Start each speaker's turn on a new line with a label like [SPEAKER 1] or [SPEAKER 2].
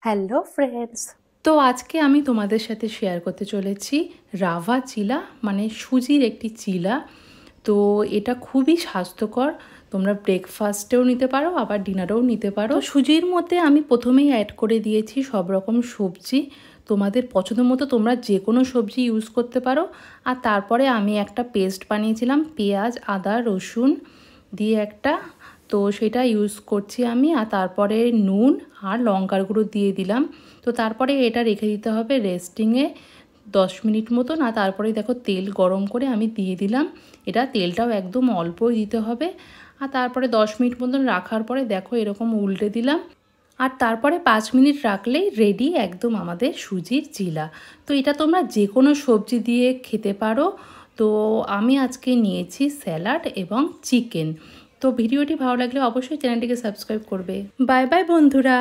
[SPEAKER 1] Hello friends.
[SPEAKER 2] তো আজকে আমি তোমাদের সাথে শেয়ার করতে চলেছি রাভা চিলা, মানে সুজির একটি চিলা। তো এটা খুবই স্বাস্থ্যকর। তোমরা ব্রেকফাস্টেও নিতে পারো, আবার ডিনারেও নিতে পারো। তো সুজির মধ্যে আমি প্রথমেই অ্যাড করে দিয়েছি সব রকম সবজি। তোমাদের পছন্দ মতো তোমরা যে কোনো সবজি ইউজ করতে পারো। আর তারপরে আমি একটা পেস্ট বানিয়েছিলাম পেঁয়াজ, আদা, রসুন দিয়ে একটা, তো সেটা ইউজ করছি আমি। আর তারপরে নুন আর লঙ্কার গুঁড়ো দিয়ে দিলাম। তো তারপরে এটা রেখে দিতে হবে রেস্টিংয়ে 10 মিনিট মতন। আর তারপরে দেখো তেল গরম করে আমি দিয়ে দিলাম। এটা তেলটাও একদম অল্পই দিতে হবে। আর তারপরে 10 মিনিট মতন রাখার পরে দেখো এরকম উল্টে দিলাম। আর তারপরে 5 মিনিট রাখলেই রেডি একদম আমাদের সুজির চিলা। তো এটা তোমরা যে কোনো সবজি দিয়ে খেতে পারো। তো আমি আজকে নিয়েছি স্যালাড এবং চিকেন। তো ভিডিওটি ভালো লাগলে অবশ্যই চ্যানেলটিকে সাবস্ক্রাইব করবে। বাই বাই বন্ধুরা।